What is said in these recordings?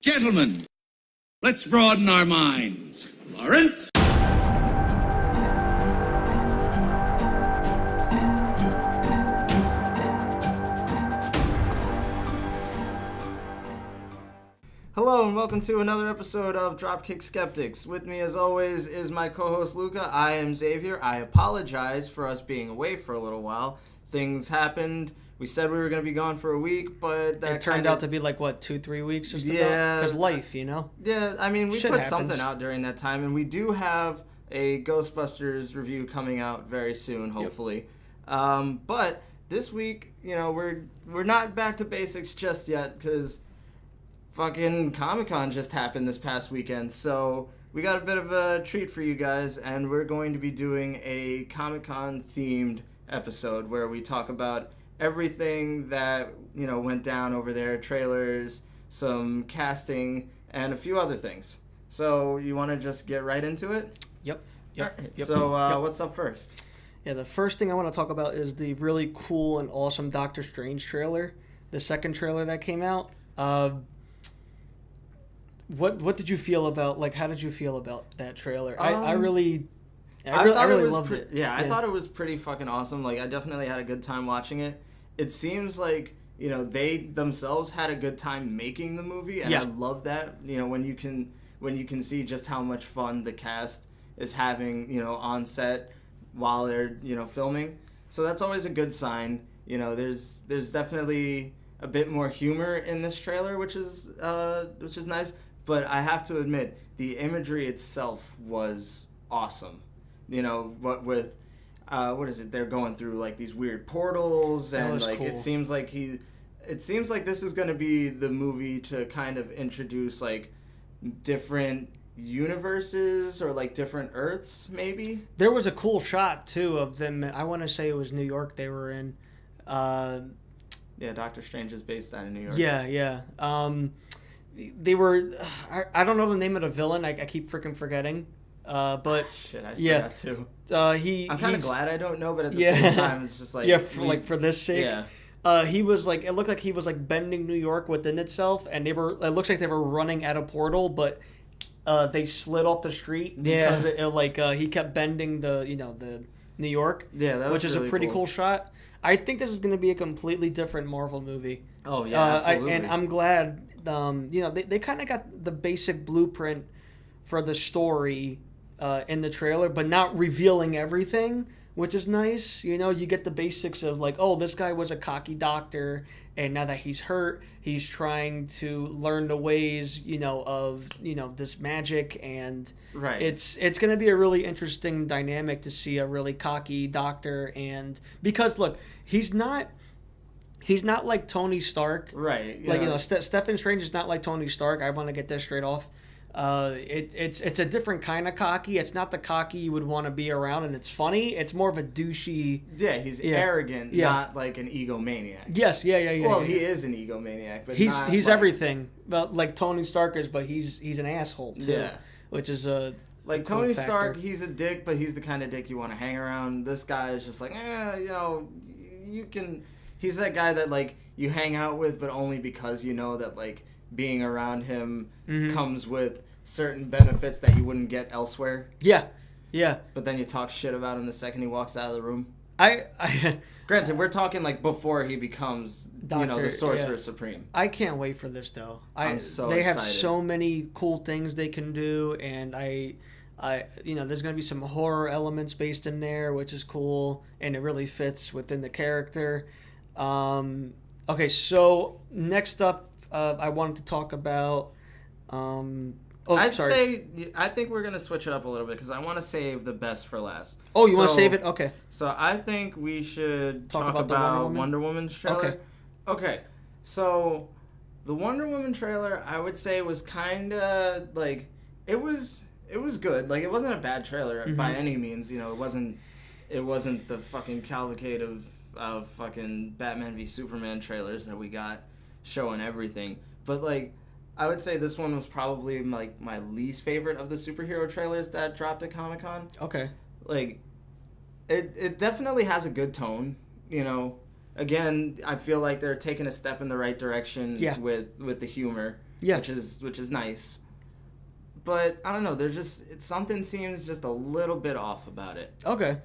Gentlemen, let's broaden our minds. Lawrence? Hello and welcome to another episode of Dropkick Skeptics. With me as always is my co-host Luca. I am Xavier. I apologize for us being away for a little while. Things happened. We said we were going to be gone for a week, but that it turned out to be like, 2-3 weeks? Just yeah. Because life, you know? Yeah, I mean, we Shit put happens. something out during that time, and we do have a Ghostbusters review coming out very soon, hopefully. Yep. But this week, you know, we're not back to basics just yet, because fucking Comic-Con just happened this past weekend, so we got a bit of a treat for you guys, and we're going to be doing a Comic-Con themed episode where we talk about everything that, you know, went down over there, trailers, some casting, and a few other things. So you want to just get right into it? Yep. Right. So what's up first? Yeah, the first thing I want to talk about is the really cool and awesome Doctor Strange trailer, the second trailer that came out. What did you feel about, how did you feel about that trailer? I really loved it. Yeah, I thought it was pretty fucking awesome. I definitely had a good time watching it. It seems like, you know, they themselves had a good time making the movie, and I love that. You know, when you can see just how much fun the cast is having, you know, on set while they're, you know, filming. So that's always a good sign. You know, there's definitely a bit more humor in this trailer, which is nice. But I have to admit, the imagery itself was awesome. You know, what is it? They're going through these weird portals, and cool. It seems like this is going to be the movie to kind of introduce different universes or different Earths, maybe. There was a cool shot too of them. I want to say it was New York they were in. Yeah, Doctor Strange is based out of New York. Yeah. They were. I don't know the name of the villain. I keep freaking forgetting. But shit, I forgot too. I'm kind of glad I don't know, but at the same time, it's just for this sake. Yeah. He was it looked like he was bending New York within itself, and it looks like they were running at a portal, but they slid off the street because he kept bending the New York. Yeah, that was which is really a pretty cool shot. I think this is going to be a completely different Marvel movie. Oh yeah, absolutely. And I'm glad. They kind of got the basic blueprint for the story in the trailer, but not revealing everything, which is nice. You know, you get the basics of this guy was a cocky doctor, and now that he's hurt, he's trying to learn the ways, of this magic, and right. It's going to be a really interesting dynamic to see a really cocky doctor, and because look, he's not like Tony Stark. Right. Yeah. Stephen Strange is not like Tony Stark. I want to get this straight off. It's a different kind of cocky. It's not the cocky you would want to be around, and it's funny. It's more of a douchey. Yeah, he's arrogant, not like an egomaniac. Yes, yeah. Well, he is an egomaniac, but he's everything. But like Tony Stark is, but he's an asshole too. Yeah, which is a like Tony Stark. He's a dick, but he's the kind of dick you want to hang around. This guy is just you can. He's that guy that you hang out with, but only because you know that being around him comes with certain benefits that you wouldn't get elsewhere. Yeah. But then you talk shit about him the second he walks out of the room. I Granted, we're talking before he becomes the Sorcerer Supreme. I can't wait for this though. I'm so excited. They have so many cool things they can do, and I there's gonna be some horror elements based in there, which is cool, and it really fits within the character. Okay, so next up, I wanted to talk about. I think we're gonna switch it up a little bit because I want to save the best for last. Oh, you want to save it? Okay. So I think we should talk about Wonder Woman's trailer. Okay. So the Wonder Woman trailer, I would say, was kind of it was good. It wasn't a bad trailer by any means. It wasn't the fucking cavalcade of fucking Batman v Superman trailers that we got showing everything. But I would say this one was probably my least favorite of the superhero trailers that dropped at Comic-Con. Okay. It definitely has a good tone, again, I feel like they're taking a step in the right direction with the humor. Yeah. which is nice. But I don't know. Something seems just a little bit off about it. Okay.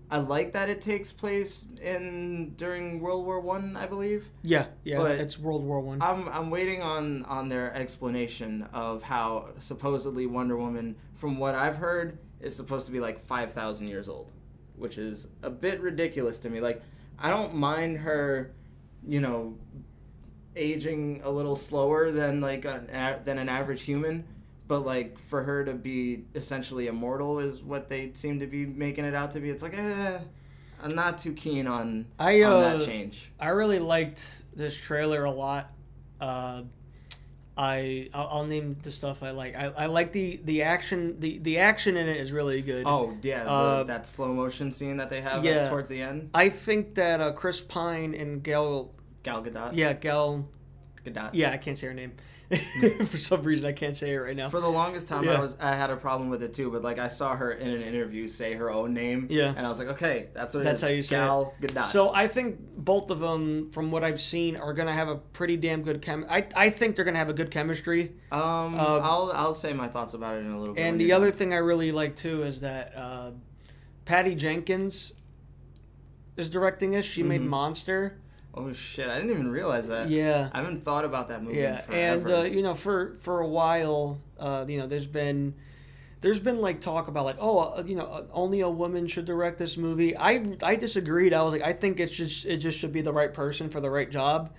I like that it takes place during World War One, I believe. Yeah, But it's World War One. I'm waiting on their explanation of how supposedly Wonder Woman, from what I've heard, is supposed to be like 5,000 years old, which is a bit ridiculous to me. Like, I don't mind her, aging a little slower than an average human, but like for her to be essentially immortal is what they seem to be making it out to be. It's like, I'm not too keen on that change. I really liked this trailer a lot. I'll name the stuff I like. I like the action. The action in it is really good. Oh yeah, that slow motion scene that they have towards the end. I think that Chris Pine and Gal Gadot. Yeah, Gal Gadot. Yeah, I can't say her name. For some reason, I can't say it right now. For the longest time, I had a problem with it too. But like, I saw her in an interview say her own name. Yeah, and I was like, okay, that's what that's it is. How you say Gal it. Gadot. So I think both of them, from what I've seen, are gonna have a pretty damn good I think they're gonna have a good chemistry. I'll say my thoughts about it in a little bit. And the other thing I really like too is that Patty Jenkins is directing this. She made Monster. Oh shit! I didn't even realize that. Yeah, I haven't thought about that movie in forever. And for a while, there's been like talk about like, only a woman should direct this movie. I disagreed. I was like, I think it just should be the right person for the right job.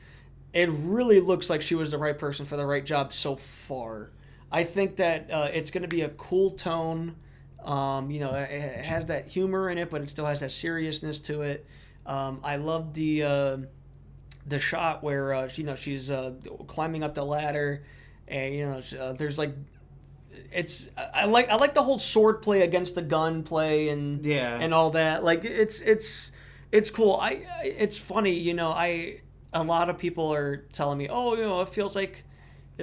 It really looks like she was the right person for the right job so far. I think that it's going to be a cool tone. It has that humor in it, but it still has that seriousness to it. I love the shot where she's climbing up the ladder, and there's like I like the whole sword play against the gun play and all that. Like it's cool. It's funny, a lot of people are telling me, it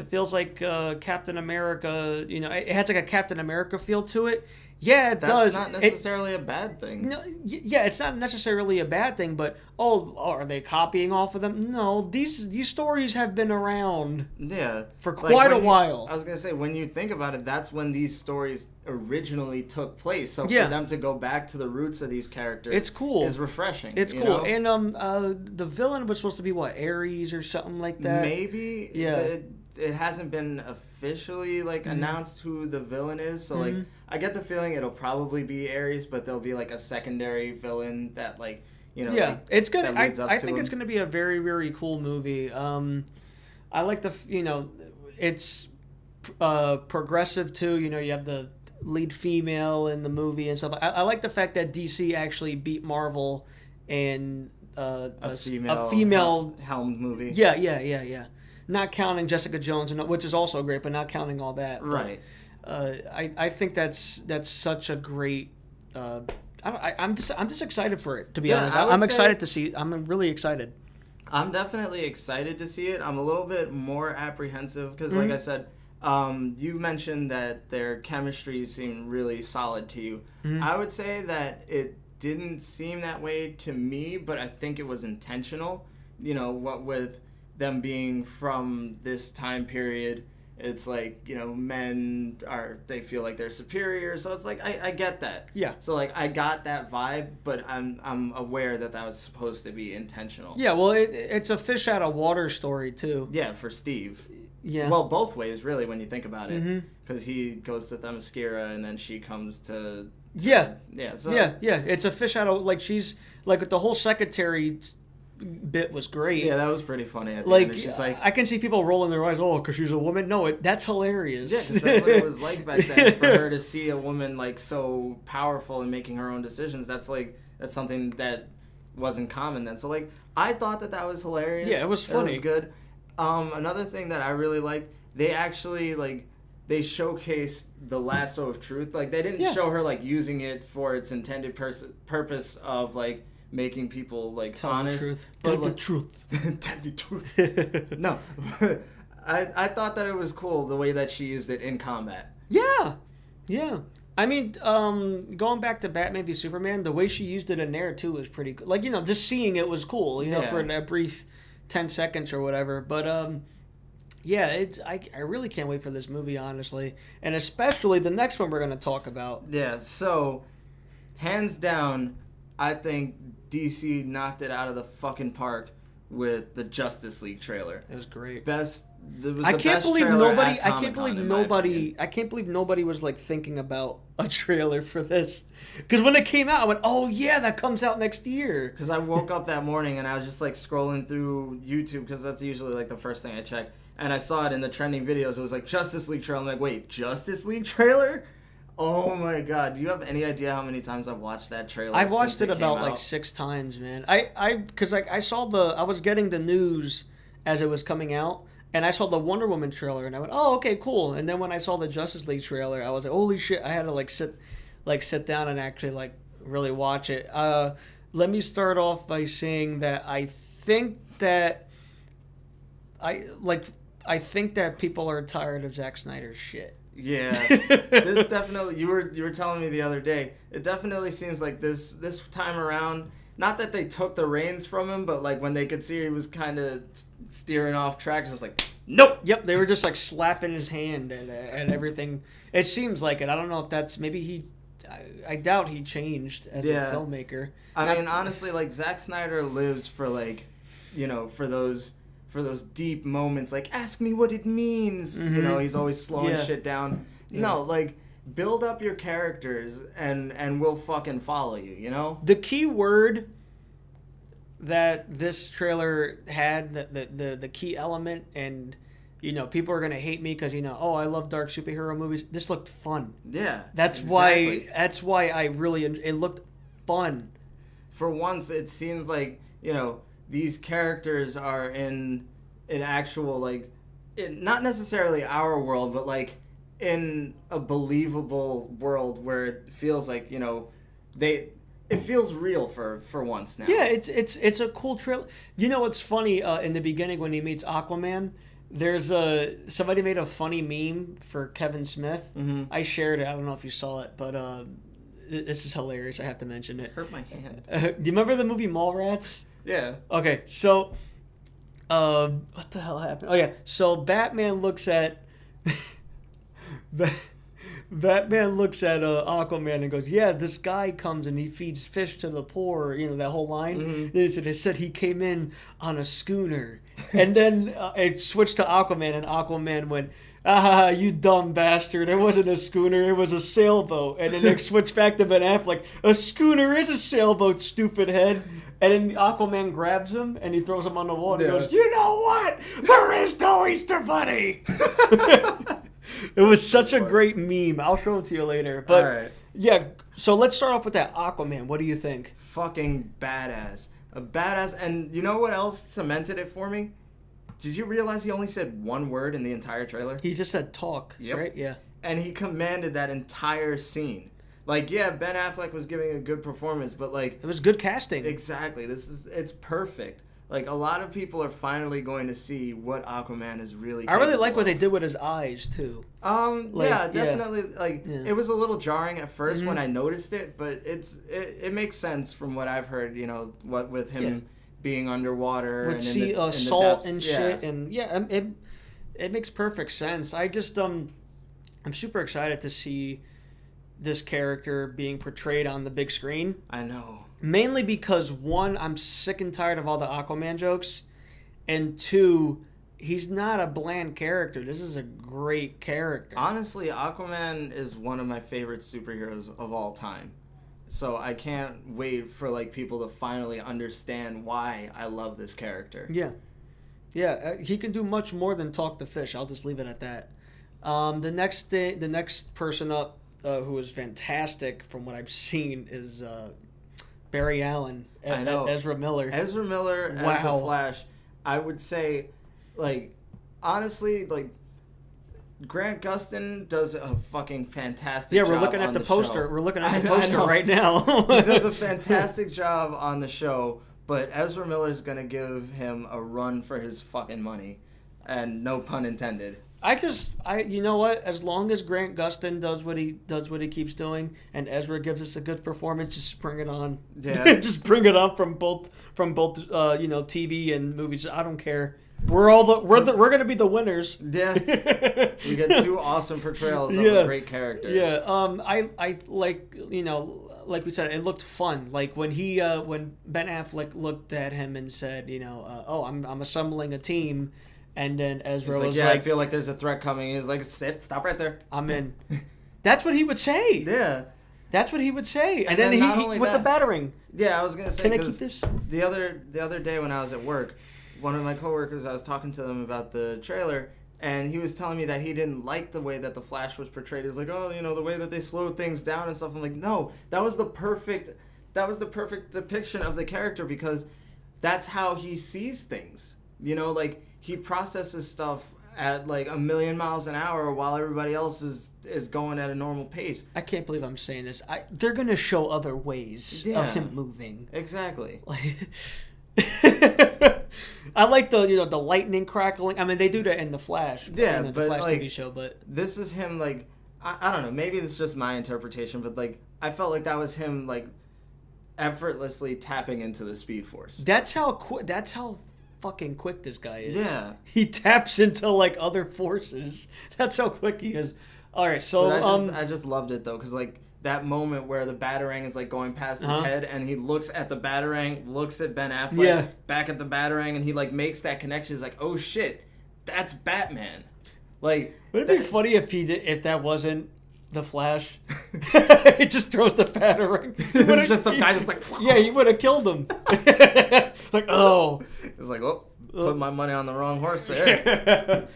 feels like Captain America. It has like a Captain America feel to it. Yeah, it does. That's not necessarily a bad thing. No, yeah, it's not necessarily a bad thing, but are they copying off of them? No, these stories have been around. Yeah, for quite a while. I was gonna say, when you think about it, that's when these stories originally took place. So for them to go back to the roots of these characters, it's cool. Is refreshing. It's cool. And the villain was supposed to be what, Ares or something like that. Maybe. Yeah. It hasn't been officially announced who the villain is, so I get the feeling it'll probably be Ares, but there'll be like a secondary villain that it's gonna. I think him. It's gonna be a very, very cool movie. I like it's progressive too. You have the lead female in the movie and stuff. I like the fact that DC actually beat Marvel in a female helmed movie. Yeah. Not counting Jessica Jones, which is also great, but not counting all that. Right. I think that's such a great. I'm just excited for it, to be honest. I'm excited to see it. I'm really excited. I'm definitely excited to see it. I'm a little bit more apprehensive because, like I said, you mentioned that their chemistry seemed really solid to you. I would say that it didn't seem that way to me, but I think it was intentional. What with them being from this time period, it's like, men they feel like they're superior, so it's like I get that. Yeah. So like I got that vibe, but I'm aware that was supposed to be intentional. Yeah, well, it's a fish out of water story too. Yeah, for Steve. Yeah. Well, both ways really when you think about it, because he goes to Themyscira and then she comes to yeah. So yeah. It's a fish out of she's like the whole secretary bit was great. Yeah, that was pretty funny at the end. She's like, I can see people rolling their eyes, because she's a woman. No, that's hilarious. Yeah, because that's what it was like back then. For her to see a woman so powerful and making her own decisions, that's something that wasn't common then. So I thought that was hilarious. Yeah, it was funny. It was good. Another thing that I really liked, they actually they showcased the lasso of truth. They didn't show her using it for its intended purpose of making people tell honest. Tell the truth. Tell the truth. No. I thought that it was cool the way that she used it in combat. Yeah. I mean, going back to Batman v Superman, the way she used it in there too was pretty cool. Just seeing it was cool, for a brief 10 seconds or whatever. But Yeah, I really can't wait for this movie, honestly, and especially the next one we're gonna talk about. Yeah, so hands down, I think DC knocked it out of the fucking park with the Justice League trailer. It was great. I can't believe nobody. I can't believe nobody was like thinking about a trailer for this. Because when it came out, I went, "Oh yeah, that comes out next year." Because I woke up that morning and I was just like scrolling through YouTube because that's usually like the first thing I check, and I saw it in the trending videos. It was like Justice League trailer. I'm like, wait, Justice League trailer? Oh my god! Do you have any idea how many times I've watched that trailer? I've watched it about out? like 6 times, man. Because like I was getting the news as it was coming out, and I saw the Wonder Woman trailer, and I went, "Oh, okay, cool." And then when I saw the Justice League trailer, I was like, "Holy shit!" I had to sit down and actually like really watch it. Let me start off by saying that I think that people are tired of Zack Snyder's shit. Yeah, this definitely. You were telling me the other day. It definitely seems like this time around. Not that they took the reins from him, but like when they could see he was kind of steering off track, it's just like, nope. Yep, they were just like slapping his hand and everything. It seems like it. I don't know if that's maybe he. I doubt he changed as a filmmaker. I mean, honestly, like Zack Snyder lives for like, for those deep moments. Like, ask me what it means. Mm-hmm. He's always slowing shit down. Yeah. No, like build up your characters and we'll fucking follow you. The key word that this trailer had, the key element, and people are gonna hate me because oh, I love dark superhero movies. This looked fun. Yeah, that's exactly. why I really it looked fun. For once, it seems like these characters are in an actual not necessarily our world, but like in a believable world where it feels like it feels real for once now. Yeah, it's a cool trailer. What's funny in the beginning when he meets Aquaman, there's somebody made a funny meme for Kevin Smith. Mm-hmm. I shared it. I don't know if you saw it, but this is hilarious. I have to mention it. Hurt my hand. Do you remember the movie Mallrats? Yeah. Okay, so what the hell happened? Oh yeah, so Batman looks at Aquaman and goes, "Yeah, this guy comes and he feeds fish to the poor." That whole line. Mm-hmm. They said he came in on a schooner, and then it switched to Aquaman, and Aquaman went, "Ah, you dumb bastard! It wasn't a schooner; it was a sailboat." And then it switched back to Ben Affleck. "A schooner is a sailboat, stupid head." And then Aquaman grabs him and he throws him on the wall and he goes, "You know what? There is no Easter Bunny." It was such a great meme. I'll show it to you later. But right. Yeah, so let's start off with that Aquaman. What do you think? Fucking badass. A badass. And you know what else cemented it for me? Did you realize he only said one word in the entire trailer? He just said talk, right? Yeah. And he commanded that entire scene. Like, yeah, Ben Affleck was giving a good performance, but like... It was good casting. Exactly. It's perfect. Like, a lot of people are finally going to see what Aquaman is really capable I really like what of. they did with his eyes, too. Yeah, definitely. Yeah. Like, it was a little jarring at first when I noticed it, but it makes sense from what I've heard, what with him being underwater with and sea, in the salt depths. And shit. And, it makes perfect sense. I just, I'm super excited to see this character being portrayed on the big screen. I know. Mainly because, one, I'm sick and tired of all the Aquaman jokes, and two, he's not a bland character. This is a great character. Honestly, Aquaman is one of my favorite superheroes of all time. So I can't wait for people to finally understand why I love this character. Yeah. Yeah, he can do much more than talk to fish. I'll just leave it at that. The next person up who is fantastic from what I've seen is Barry Allen, I know. Ezra Miller. Ezra Miller as the Flash. I would say, honestly, Grant Gustin does a fucking fantastic job. Yeah, we're looking at the poster. Show. We're looking at the poster right now. He does a fantastic job on the show, but Ezra Miller's going to give him a run for his fucking money. And no pun intended. You know what? As long as Grant Gustin does what he keeps doing, and Ezra gives us a good performance, just bring it on. Yeah, just bring it on from both TV and movies. I don't care. We're gonna be the winners. Yeah, we get 2 awesome portrayals of a great character. Yeah, I like, like we said, it looked fun. Like when when Ben Affleck looked at him and said, oh, I'm assembling a team, and then Ezra was I feel like there's a threat coming. He's like, stop right there. I'm in. That's what he would say. Yeah. That's what he would say. And then he with the battering. Yeah, I was gonna say. Can I keep this? The other day when I was at work, one of my coworkers, I was talking to them about the trailer, and he was telling me that he didn't like the way that the Flash was portrayed. He was like, oh, the way that they slowed things down and stuff. I'm like, no, that was the perfect depiction of the character, because that's how he sees things. Like, he processes stuff at like 1,000,000 miles an hour while everybody else is going at a normal pace. I can't believe I'm saying this. They're gonna show other ways of him moving. Exactly. I like the the lightning crackling. I mean, they do that in the Flash. Yeah, the but Flash like, TV show. But this is him, like, I don't know. Maybe it's just my interpretation, but like, I felt like that was him, like, effortlessly tapping into the Speed Force. That's how fucking quick this guy is. Yeah, he taps into like other forces. That's how quick he is. All right, so I just loved it though, because like that moment where the Batarang is like going past his head, and he looks at the Batarang, looks at Ben Affleck, back at the Batarang, and he like makes that connection. He's like, oh shit, that's Batman. Like, would it be funny if that wasn't the Flash? He just throws the Batarang. It's just some guy just like, yeah, he would have killed him. Like, oh, it's like, oh, put my money on the wrong horse there.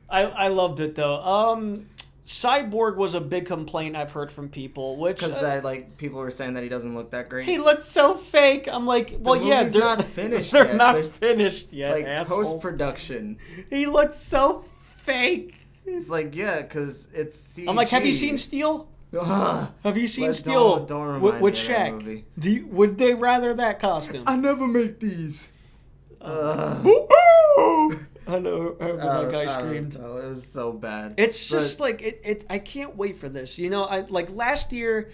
I loved it though. Cyborg was a big complaint I've heard from people, which because people were saying that he doesn't look that great. He looks so fake. I'm like, well, they're not finished. They're not finished yet. Like, post-production, he looks so fake. It's like, yeah, because it's CG. I'm like, have you seen Steel? Have you seen Steel? Don't remind with me of Shaq? that movie. Would they rather that costume? I never make these. I know that guy screamed. It was so bad. It's just like it. I can't wait for this. I like last year.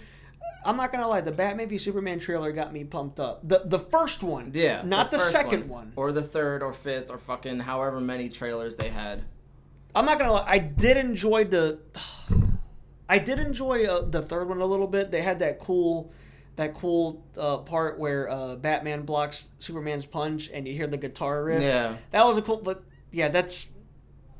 I'm not gonna lie. The Batman v Superman trailer got me pumped up. The first one. Yeah. Not the second one. Or the third or fifth or fucking however many trailers they had. I'm not gonna lie. I did enjoy the third one a little bit. They had that cool part where Batman blocks Superman's punch and you hear the guitar riff. Yeah. That was a cool. But yeah, that's.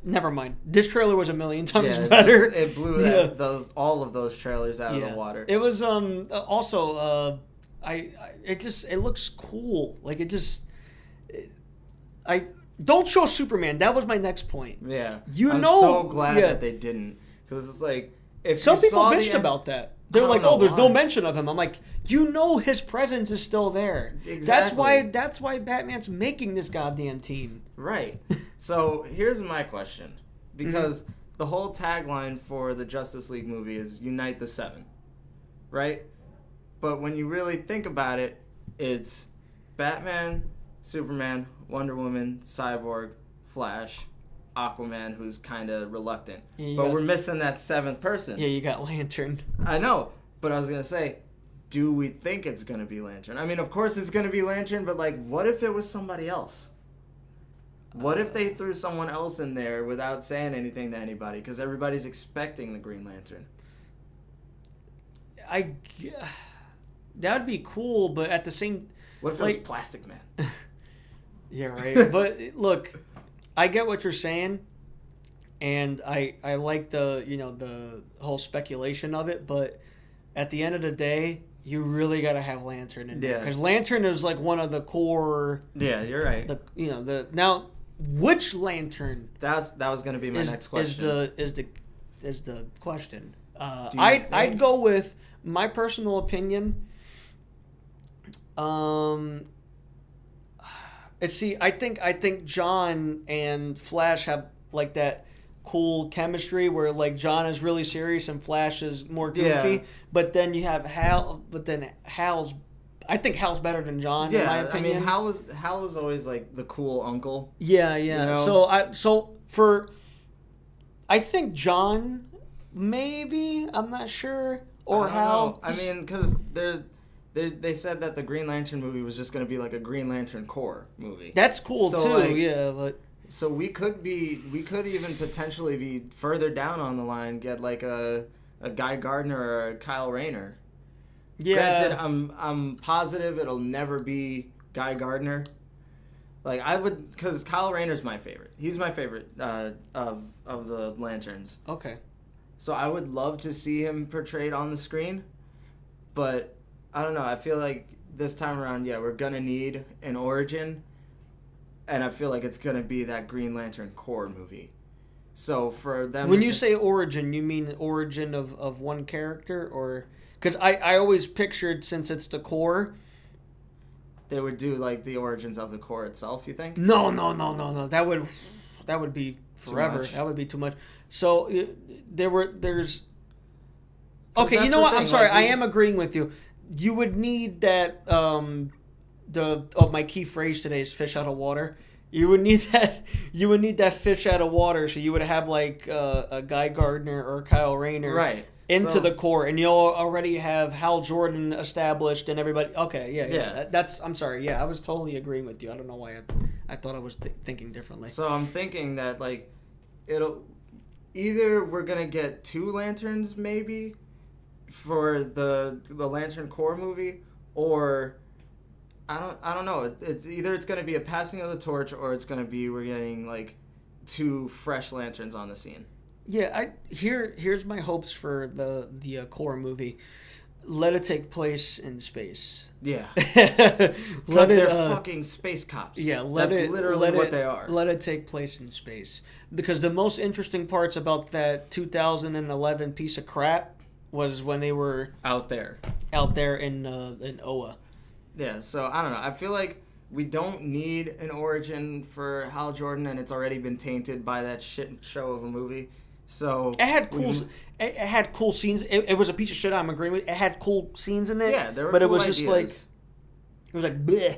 Never mind. This trailer was 1,000,000 times better. It blew all of those trailers out of the water. It was also it looks cool. Like I don't show Superman. That was my next point. Yeah. I'm so glad that they didn't, because it's like, if some you people saw bitched about that. They were like, "Oh, there's no mention of him." I'm like, his presence is still there. Exactly. That's why Batman's making this goddamn team. Right. So here's my question, because the whole tagline for the Justice League movie is "Unite the Seven," right? But when you really think about it, it's Batman, Superman, Wonder Woman, Cyborg, Flash, Aquaman, who's kind of reluctant. But we're missing that seventh person. Yeah, you got Lantern. I know, but I was going to say, do we think it's going to be Lantern? I mean, of course it's going to be Lantern, but like, what if it was somebody else? What if they threw someone else in there without saying anything to anybody? Because everybody's expecting the Green Lantern. That would be cool, but at the same... What if it was Plastic Man? Yeah, right. But look, I get what you're saying, and I like the whole speculation of it, but at the end of the day, you really got to have Lantern in there, because Lantern is like one of the core. Yeah, you're right. Now which Lantern? That was going to be my next question. Is the question? I'd go with my personal opinion. I think John and Flash have like that cool chemistry where like John is really serious and Flash is more goofy. Yeah. But then you have Hal. But then I think Hal's better than John. In my opinion. I mean, Hal is always like the cool uncle. Yeah. I think John, maybe, I'm not sure, or Hal. I mean, because they said that the Green Lantern movie was just going to be like a Green Lantern Corps movie. That's cool too. But So we could even potentially be further down on the line, get like a Guy Gardner or a Kyle Rayner. Yeah. Granted, I'm positive it'll never be Guy Gardner. Like I would, because Kyle Rayner's my favorite. He's my favorite of the Lanterns. Okay. So I would love to see him portrayed on the screen, but I don't know. I feel like this time around, we're gonna need an origin, and I feel like it's gonna be that Green Lantern Corps movie. So for them, when you say origin, you mean origin of one character, or because I always pictured, since it's the Corps, they would do like the origins of the Corps itself. You think? No. That would be forever. That would be too much. So there's. Okay, you know what? I'm sorry. I am agreeing with you. You would need that. My key phrase today is fish out of water. You would need that. You would need that fish out of water. So you would have like a Guy Gardner or Kyle Rayner, right, into the Corps, and you'll already have Hal Jordan established and everybody. Okay, yeah. That's. I'm sorry. Yeah, I was totally agreeing with you. I don't know why I thought I was thinking differently. So I'm thinking that like it'll either we're gonna get 2 Lanterns maybe for the Lantern Corps movie, or I don't know. It's either it's gonna be a passing of the torch, or it's gonna be we're getting like 2 fresh Lanterns on the scene. Yeah, here's my hopes for the Corps movie. Let it take place in space. Yeah, because they're fucking space cops. Yeah, that's literally what they are. Let it take place in space, because the most interesting parts about that 2011 piece of crap was when they were out there in Oa. Yeah, so I don't know. I feel like we don't need an origin for Hal Jordan, and it's already been tainted by that shit show of a movie. So it had cool scenes. It was a piece of shit. I'm agreeing with. It had cool scenes in it. Yeah, there were. But cool it was ideas. just like it was like bleh.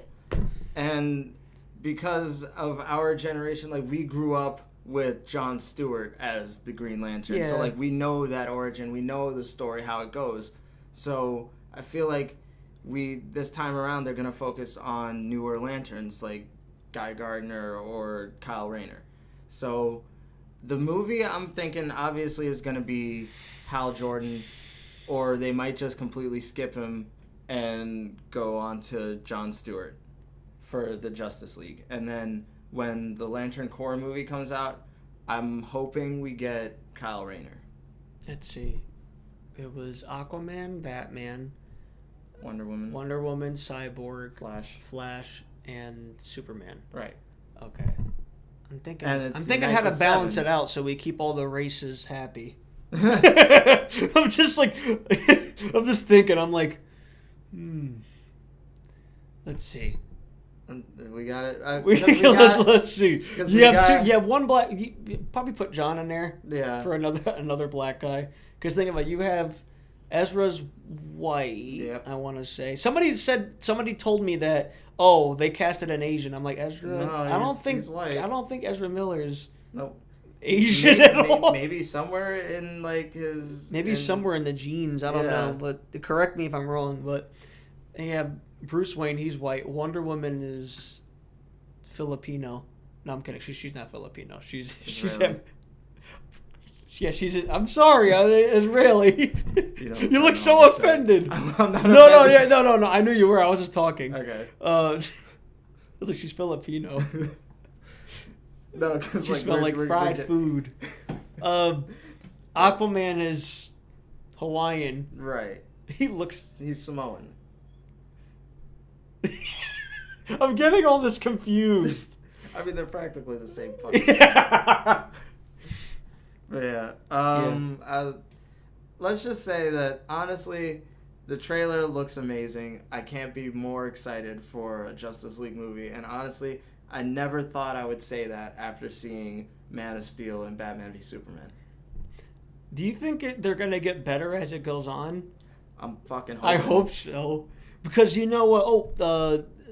And because of our generation, like we grew up with Jon Stewart as the Green Lantern, so like we know that origin, we know the story, how it goes. So I feel like this time around they're gonna focus on newer Lanterns like Guy Gardner or Kyle Rayner. So the movie I'm thinking obviously is gonna be Hal Jordan, or they might just completely skip him and go on to Jon Stewart for the Justice League. And then when the Lantern Corps movie comes out, I'm hoping we get Kyle Rayner. Let's see. It was Aquaman, Batman, Wonder Woman, Cyborg, Flash, and Superman. Right. Okay. I'm thinking Night how to the balance 7. it out so we keep all the races happy. I'm just thinking. I'm like, let's see. We got it. Let's see. You have one black. You probably put John in there. Yeah. For another black guy. Because think about it, you have Ezra's white. Yep. I want to say somebody told me that they casted an Asian. I'm like, Ezra. No, he's white. I don't think Ezra Miller's nope. Asian at all. Maybe somewhere in like his. Somewhere in the genes. I don't know, but correct me if I'm wrong. But yeah, Bruce Wayne, he's white. Wonder Woman is Filipino. No, I'm kidding. She's not Filipino. She's Israeli. She's. I'm sorry, Israeli. You look so offended. I'm not No, offended. no. I knew you were. I was just talking. Okay. Look, she's Filipino. No, because She smelled like fried food. Aquaman is Hawaiian. Right. He's Samoan. I'm getting all this confused. I mean, they're practically the same fucking. Yeah. Let's just say that honestly, the trailer looks amazing. I can't be more excited for a Justice League movie, and honestly, I never thought I would say that after seeing Man of Steel and Batman v Superman. Do you think they're gonna get better as it goes on? I'm fucking hoping. I hope so. Because you know what?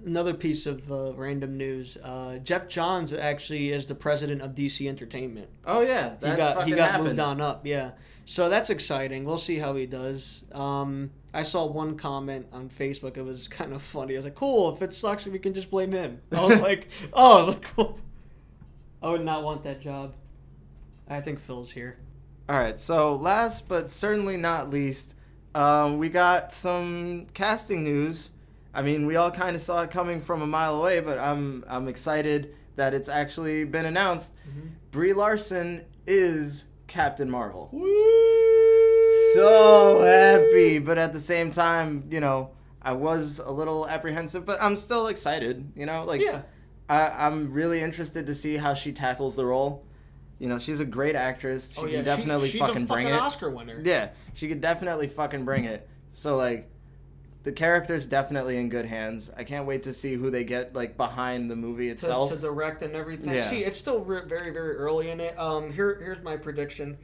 Another piece of random news. Jeff Johns actually is the president of DC Entertainment. Oh yeah, he got moved on up. Yeah, so that's exciting. We'll see how he does. I saw one comment on Facebook. It was kind of funny. I was like, "Cool. If it sucks, we can just blame him." I was like, "Oh, cool." I would not want that job. I think Phil's here. All right, so last but certainly not least, we got some casting news. I mean, we all kind of saw it coming from a mile away, but I'm excited that it's actually been announced. Mm-hmm. Brie Larson is Captain Marvel. Woo! So happy, but at the same time, you know, I was a little apprehensive, but I'm still excited. You know, like yeah. I'm really interested to see how she tackles the role. You know, she's a great actress. She can definitely fucking bring it. She's a fucking Oscar winner. Yeah, she could definitely fucking bring it. So, like, the character's definitely in good hands. I can't wait to see who they get, like, behind the movie itself. To direct and everything. Yeah. See, it's still very, very early in it. Here's my prediction.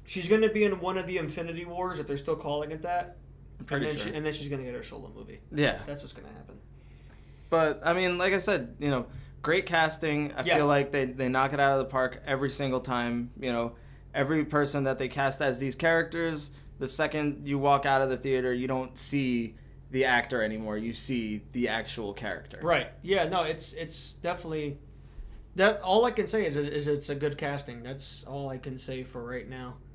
She's going to be in one of the Infinity Wars, if they're still calling it that. Pretty sure. And then she's going to get her solo movie. Yeah. That's what's going to happen. But, I mean, like I said, you know, great casting. I feel like they knock it out of the park every single time. You know, every person that they cast as these characters, the second you walk out of the theater, you don't see the actor anymore. You see the actual character. Right. Yeah, no, it's definitely... That all I can say is it's a good casting. That's all I can say for right now.